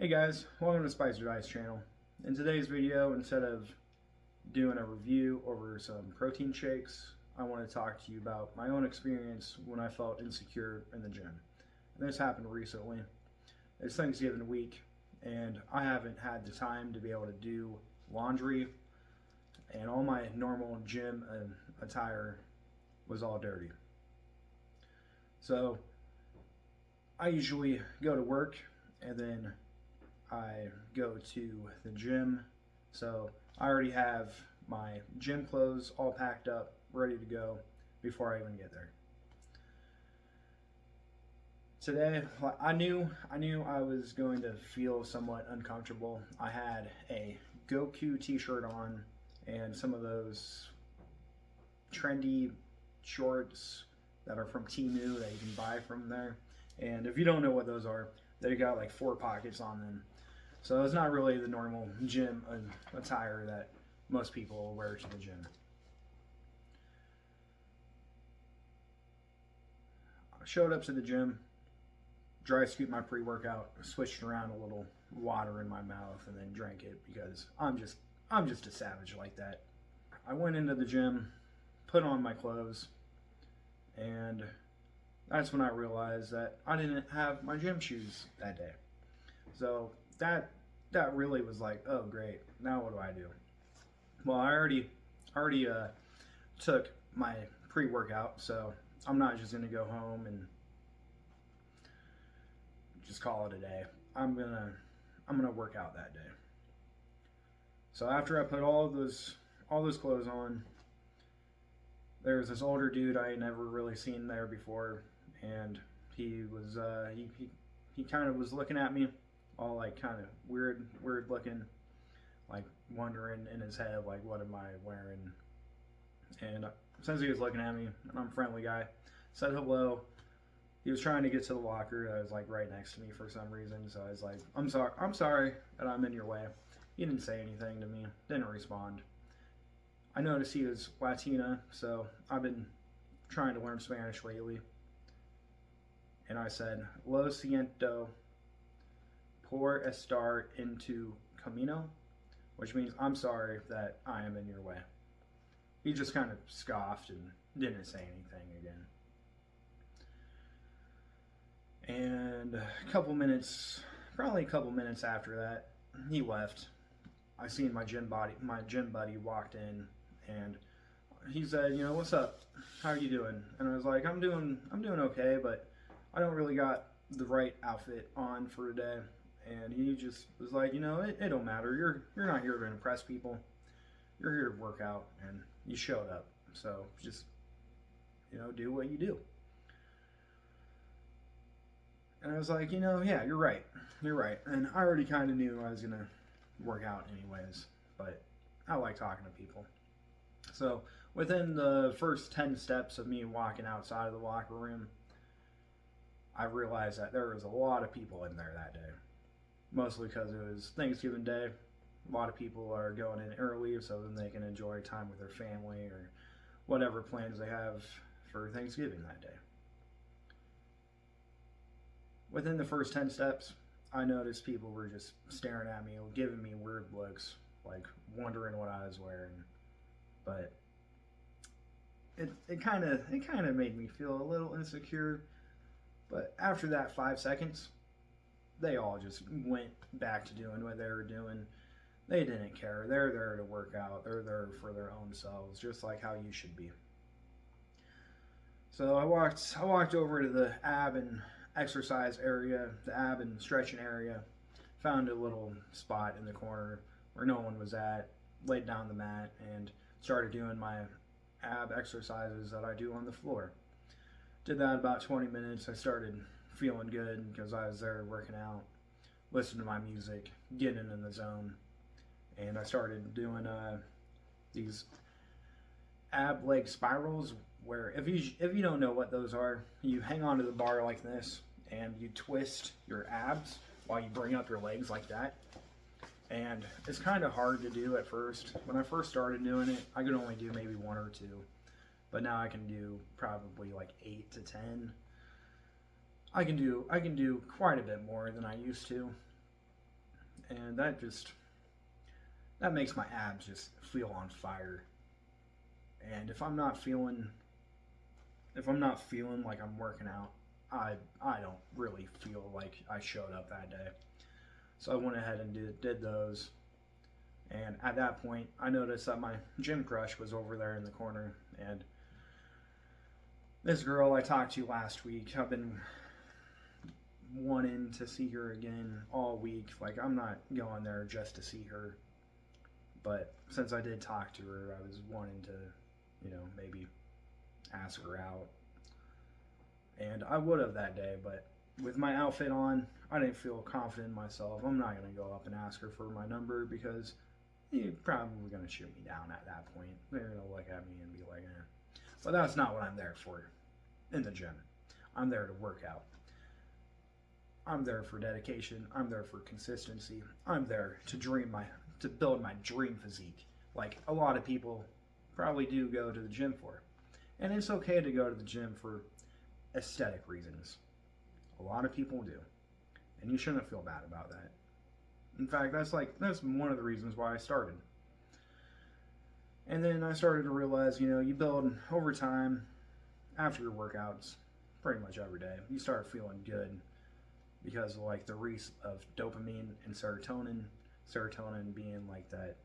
Hey guys, welcome to Spicer Dice channel. In today's video, instead of doing a review over some protein shakes, I want to talk to you about my own experience when I felt insecure in the gym. And this happened recently. It's Thanksgiving week, and I haven't had the time to be able to do laundry, and all my normal gym attire was all dirty. So I usually go to work and then I go to the gym. So I already have my gym clothes all packed up, ready to go before I even get there. Today, I knew I was going to feel somewhat uncomfortable. I had a Goku t-shirt on and some of those trendy shorts that are from Temu that you can buy from there. And if you don't know what those are, they got like 4 pockets on them. So it's not really the normal gym attire that most people wear to the gym. I showed up to the gym, dry scooped my pre-workout, switched around a little water in my mouth, and then drank it because I'm just a savage like that. I went into the gym, put on my clothes, and that's when I realized that I didn't have my gym shoes that day. So that really was like, oh great, now what do I do? Well, I already took my pre-workout, so I'm not just gonna go home and just call it a day. I'm gonna work out that day. So after I put all those clothes on, there was this older dude I had never really seen there before, and he was he kind of was looking at me all like kind of weird looking, like wondering in his head like what am I wearing. And since he was looking at me and I'm a friendly guy, said hello. He was trying to get to the locker that was like right next to me for some reason, so I was like, I'm sorry that I'm in your way. He didn't say anything to me, didn't respond. I noticed he was Latina, so I've been trying to learn Spanish lately. And I said, Lo siento por estar en tu camino, which means I'm sorry that I am in your way. He just kind of scoffed and didn't say anything again. And probably a couple minutes after that, he left. I seen my gym buddy walked in, and he said, what's up? How are you doing? And I was like, I'm doing okay, but I don't really got the right outfit on for today. And he just was like, it don't matter. You're not here to impress people. You're here to work out, and you showed up. So just, do what you do. And I was like, yeah, you're right. You're right. And I already kind of knew I was going to work out anyways, but I like talking to people. So within the first 10 steps of me walking outside of the locker room, I realized that there was a lot of people in there that day. Mostly because it was Thanksgiving Day. A lot of people are going in early so then they can enjoy time with their family or whatever plans they have for Thanksgiving that day. Within the first 10 steps, I noticed people were just staring at me, giving me weird looks, like wondering what I was wearing. But it kind of made me feel a little insecure. But after that 5 seconds, they all just went back to doing what they were doing. They didn't care. They're there to work out. They're there for their own selves, just like how you should be. So I walked over to the ab and exercise area, the ab and stretching area, found a little spot in the corner where no one was at, laid down the mat, and started doing my ab exercises that I do on the floor. Did that about 20 minutes. I started feeling good because I was there working out, listening to my music, getting in the zone, and I started doing these ab leg spirals where if you don't know what those are, you hang onto the bar like this and you twist your abs while you bring up your legs like that. And it's kind of hard to do at first. When I first started doing it, I could only do maybe 1 or 2. But now I can do probably like 8 to 10. I can do quite a bit more than I used to. and that makes my abs just feel on fire. And if I'm not feeling like I'm working out, I don't really feel like I showed up that day. So I went ahead and did those. And at that point, I noticed that my gym crush was over there in the corner. And this girl I talked to last week, I've been wanting to see her again all week. Like, I'm not going there just to see her. But since I did talk to her, I was wanting to, maybe ask her out. And I would have that day, but with my outfit on, I didn't feel confident in myself. I'm not going to go up and ask her for my number because you're probably going to shoot me down at that point. They're going to look at me and be like, eh. But that's not what I'm there for in the gym. I'm there to work out. I'm there for dedication. I'm there for consistency. I'm there to build my dream physique, like a lot of people probably do go to the gym for. And it's okay to go to the gym for aesthetic reasons. A lot of people do. And you shouldn't feel bad about that. In fact, that's one of the reasons why I started. And then I started to realize, you build over time after your workouts pretty much every day. You start feeling good because of like the release of dopamine and serotonin. Serotonin being like that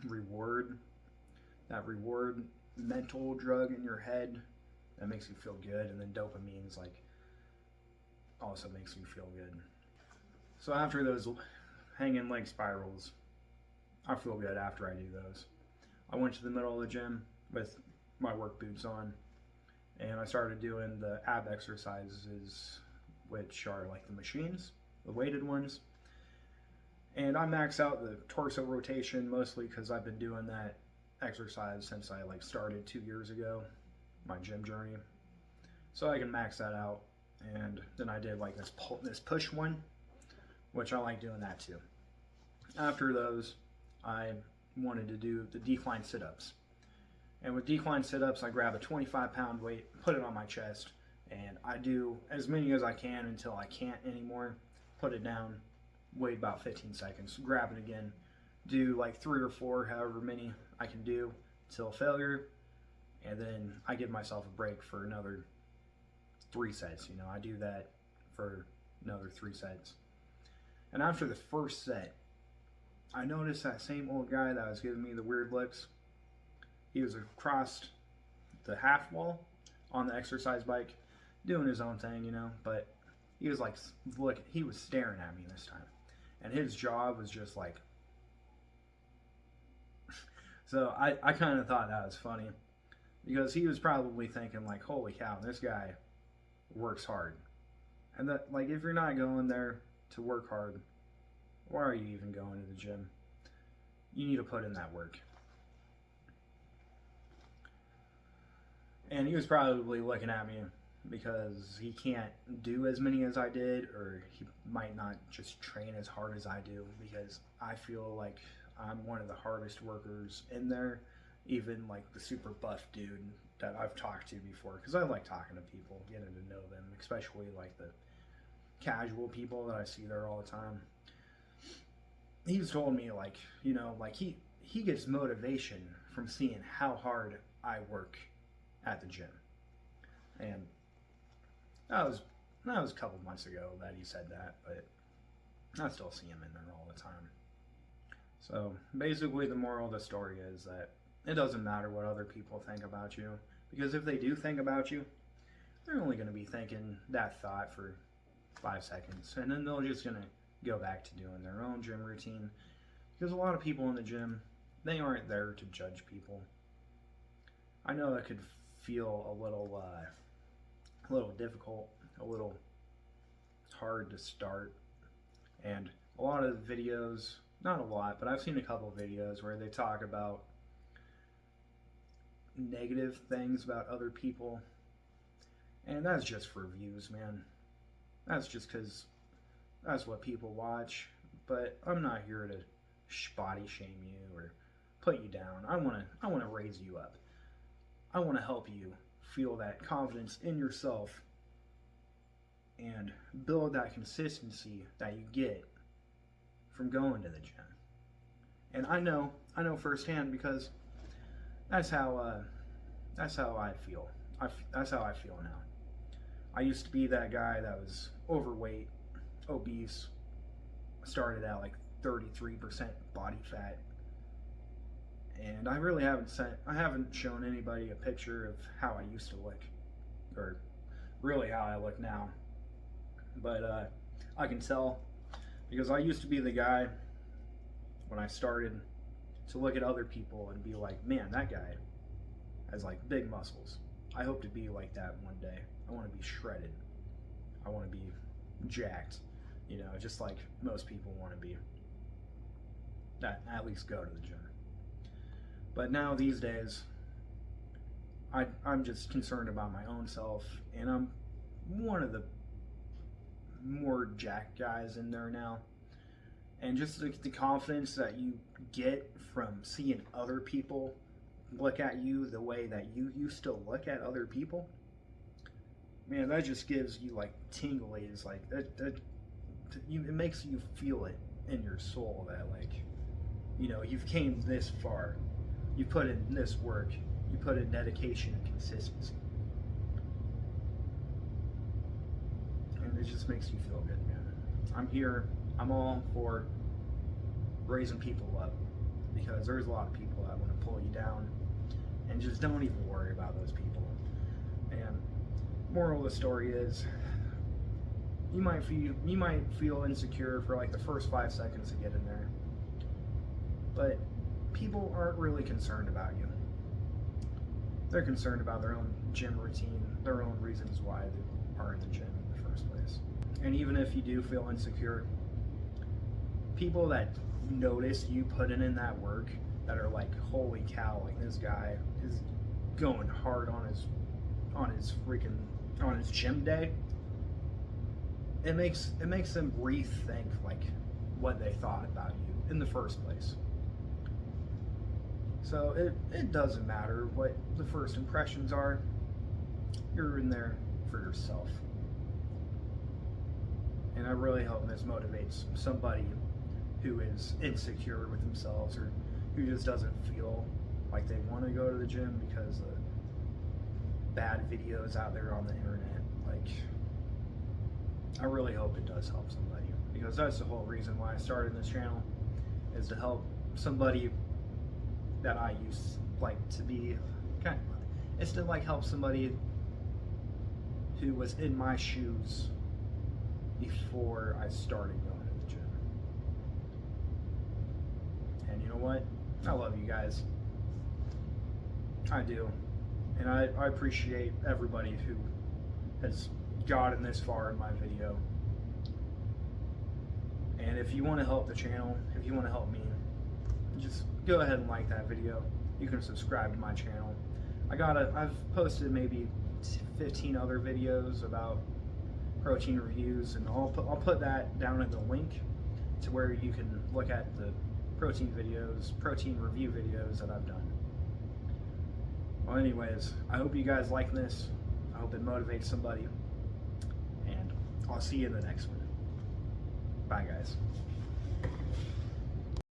reward mental drug in your head that makes you feel good, and then dopamine is like also makes you feel good. So after those hanging leg spirals, I feel good after I do those. I went to the middle of the gym with my work boots on, and I started doing the ab exercises, which are like the machines, the weighted ones. And I max out the torso rotation mostly because I've been doing that exercise since I started 2 years ago, my gym journey. So I can max that out. And then I did this push one, which I like doing that too. After those, I wanted to do the decline sit-ups. And with decline sit-ups, I grab a 25-pound weight, put it on my chest, and I do as many as I can until I can't anymore. Put it down, wait about 15 seconds, grab it again, do 3 or 4, however many I can do till failure, and then I give myself a break for another 3 sets. I do that for another 3 sets. And after the first set, I noticed that same old guy that was giving me the weird looks, he was across the half wall on the exercise bike doing his own thing, but he was he was staring at me this time. And his jaw was just so I kind of thought that was funny because he was probably thinking holy cow, this guy works hard. And that if you're not going there to work hard, why are you even going to the gym? You need to put in that work. And he was probably looking at me because he can't do as many as I did, or he might not just train as hard as I do, because I feel like I'm one of the hardest workers in there, even the super buff dude that I've talked to before, because I like talking to people, getting to know them, especially the casual people that I see there all the time. He's told me he gets motivation from seeing how hard I work at the gym. And that was a couple months ago that he said that, but I still see him in there all the time. So basically the moral of the story is that it doesn't matter what other people think about you, because if they do think about you, they're only going to be thinking that thought for 5 seconds, and then they're just going to go back to doing their own gym routine, because a lot of people in the gym, they aren't there to judge people. I know that could feel a little difficult, a little hard to start, and a lot of videos, not a lot, but I've seen a couple of videos where they talk about negative things about other people, and that's just for views, man. That's just because that's what people watch, but I'm not here to body shame you or put you down. I want to raise you up. I want to help you feel that confidence in yourself and build that consistency that you get from going to the gym. And I know firsthand because that's how I feel. That's how I feel now. I used to be that guy that was overweight, obese, started out like 33% body fat, and I really haven't shown anybody a picture of how I used to look, or really how I look now. But I can tell because I used to be the guy when I started to look at other people and be like, man, that guy has like big muscles. I hope to be like that one day. I want to be shredded. I want to be jacked, just like most people want to be. At least go to the gym. But now these days, I'm just concerned about my own self, and I'm one of the more jacked guys in there now. And just the confidence that you get from seeing other people look at you the way that you used to look at other people, man, that just gives you like tinglies. Like it makes you feel it in your soul that like, you've came this far, you put in this work, you put in dedication and consistency, and it just makes you feel good, man. I'm here. I'm all for raising people up, because there's a lot of people that want to pull you down, and just don't even worry about those people. And moral of the story is, you might feel insecure for like the first 5 seconds to get in there, but people aren't really concerned about you. They're concerned about their own gym routine, their own reasons why they are in the gym in the first place. And even if you do feel insecure, people that notice you putting in that work, that are like, holy cow, like this guy is going hard on his gym day, it makes them rethink like what they thought about you in the first place. So it doesn't matter what the first impressions are. You're in there for yourself. And I really hope this motivates somebody who is insecure with themselves, or who just doesn't feel like they want to go to the gym because of bad videos out there on the internet. Like, I really hope it does help somebody, because that's the whole reason why I started this channel, is to help somebody that I used like to be. It's to like help somebody who was in my shoes before I started going to the gym. And you know what? I love you guys. I do. And I appreciate everybody who has gotten this far in my video. And if you want to help the channel, if you want to help me, just go ahead and like that video. You can subscribe to my channel. I've posted maybe 15 other videos about protein reviews, and I'll put that down in the link to where you can look at the protein review videos that I've done. Well, anyways, I hope you guys like this. I hope it motivates somebody, and I'll see you in the next one. Bye, guys.